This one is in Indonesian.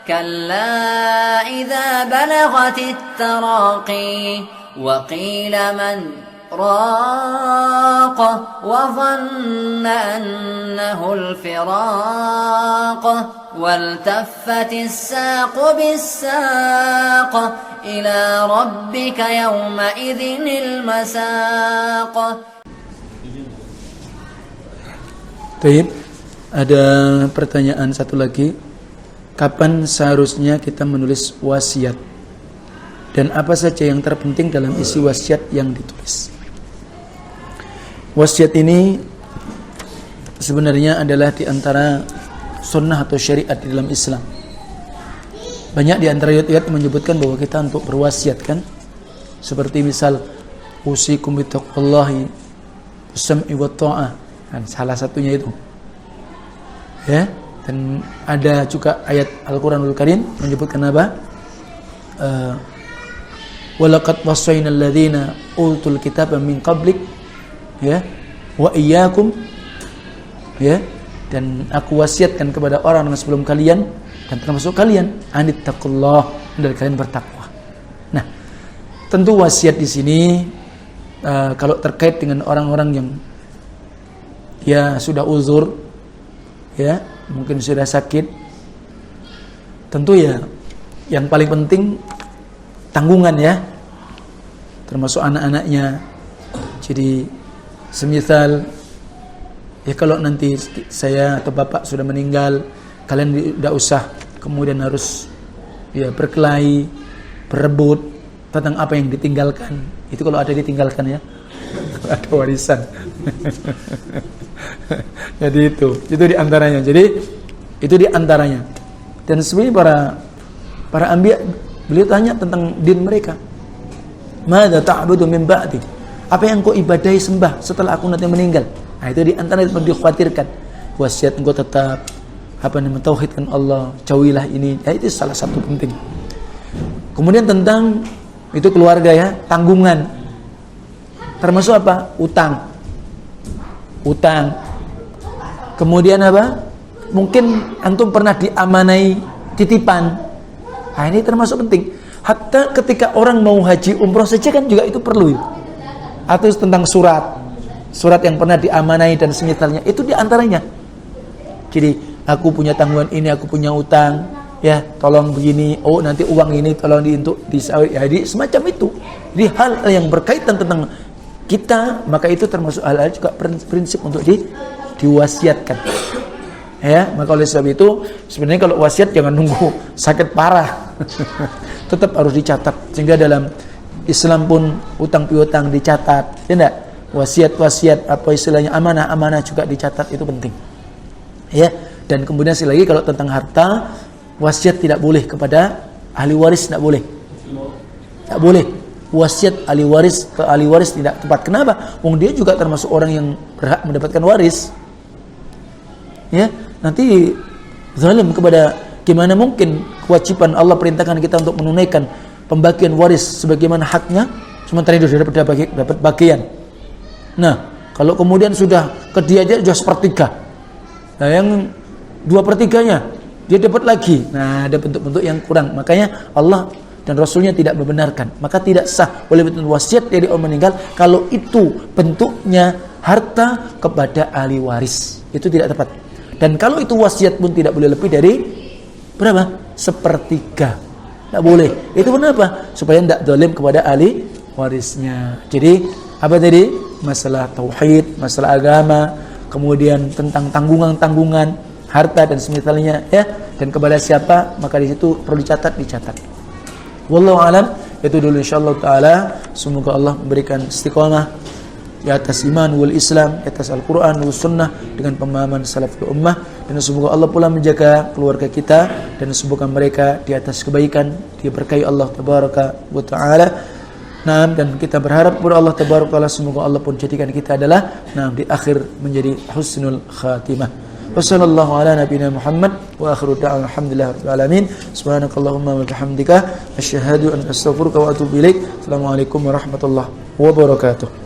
كلا إذا بلغت التراقي وقيل من راق وظن أنه الفراق والتفت الساق بالساق إلى ربك يومئذ المساق. Baik, ada pertanyaan satu lagi. Kapan seharusnya kita menulis wasiat? Dan apa saja yang terpenting dalam isi wasiat yang ditulis? Wasiat ini sebenarnya adalah di antara sunnah atau syariat di dalam Islam. Banyak di antara ayat-ayat menyebutkan bahwa kita untuk berwasiat kan. Seperti misal usikum bittaqwallahi was-sam'i wat-tha'ah. Kan salah satunya itu. Ya, dan ada juga ayat Al-Qur'anul Karim menyebutkan apa? Walaqad wassayna alladziina utul kitaba min qablik ya wa iyyakum ya, dan aku wasiatkan kepada orang yang sebelum kalian dan termasuk kalian anittaqullah, dan kalian bertakwa. Nah, tentu wasiat di sini kalau terkait dengan orang-orang yang ya sudah uzur ya, mungkin sudah sakit, tentu ya yang paling penting tanggungan ya, termasuk anak-anaknya. Jadi semisal ya kalau nanti saya atau bapak sudah meninggal, kalian tidak usah kemudian harus ya berkelahi, berebut tentang apa yang ditinggalkan. Itu kalau ada ditinggalkan ya, ada warisan. Jadi itu diantaranya. Jadi itu diantaranya. Dan sebenarnya para anbiya, beliau tanya tentang din mereka. Madza ta'budu min ba'di? Apa yang kau ibadahi sembah setelah aku nanti meninggal? Nah, itu diantaranya yang dikhawatirkan. Wasiat engkau tetap mentauhidkan Allah, jauhilah ini. Ya, itu salah satu penting. Kemudian tentang itu keluarga ya, tanggungan. Termasuk apa? Utang. Kemudian apa? Mungkin antum pernah diamanai titipan. Nah, ini termasuk penting. Hatta ketika orang mau haji umroh saja kan juga itu perlu. Atau tentang surat yang pernah diamanai dan semisalnya, itu diantaranya. Jadi aku punya tanggungan ini, aku punya utang, ya tolong begini, oh nanti uang ini tolong jadi semacam itu. Jadi hal yang berkaitan tentang kita, maka itu termasuk hal-hal juga prinsip untuk diwasiatkan. Ya, maka oleh sebab itu sebenarnya kalau wasiat jangan nunggu sakit parah. Tetap harus dicatat, sehingga dalam Islam pun utang piutang dicatat, ya enggak? Wasiat apa istilahnya, amanah juga dicatat, itu penting. Ya, dan kemudian sekali lagi kalau tentang harta, wasiat tidak boleh kepada ahli waris, tidak boleh. Tak boleh. Wasiat ahli waris ke ahli waris tidak tepat. Kenapa? Wong dia juga termasuk orang yang berhak mendapatkan waris. Ya, nanti zalim kepada, gimana mungkin kewajiban Allah perintahkan kita untuk menunaikan pembagian waris sebagaimana haknya, sementara dia sudah dapat bagian. Nah, kalau kemudian sudah ke dia aja sudah sepertiga, nah yang 2/3-nya dia dapat lagi. Nah, ada bentuk-bentuk yang kurang. Makanya Allah dan Rasulnya tidak membenarkan. Maka tidak sah oleh bentuk wasiat dari orang meninggal kalau itu bentuknya harta kepada ahli waris. Itu tidak tepat. Dan kalau itu wasiat pun tidak boleh lebih dari berapa? 1/3. Tidak boleh. Itu kenapa? Supaya tidak zalim kepada ahli warisnya. Jadi apa tadi? Masalah tauhid, masalah agama, kemudian tentang tanggungan, harta dan semisalnya ya. Dan kepada siapa? Maka di situ perlu dicatat. Wallahu alam. Itu dulu insyaallah taala. Semoga Allah memberikan istiqamah di atas iman wal Islam, di atas Al-Quran wal Sunnah dengan pemahaman salaful ummah, dan semoga Allah pula menjaga keluarga kita dan semoga mereka di atas kebaikan, diberkahi Allah tabaraka wa taala. Nah, dan kita berharap kepada Allah tabaraka wa taala semoga Allah pun jadikan kita adalah di akhir menjadi husnul khatimah. Wassallallahu ala nabiyina Muhammad wa akhiru da'wana alhamdulillahirabbil alamin. Subhanakallahumma wa bihamdika asyhadu an la ilaha illa anta astaghfiruka wa atubu ilaik. Assalamualaikum warahmatullahi wabarakatuh.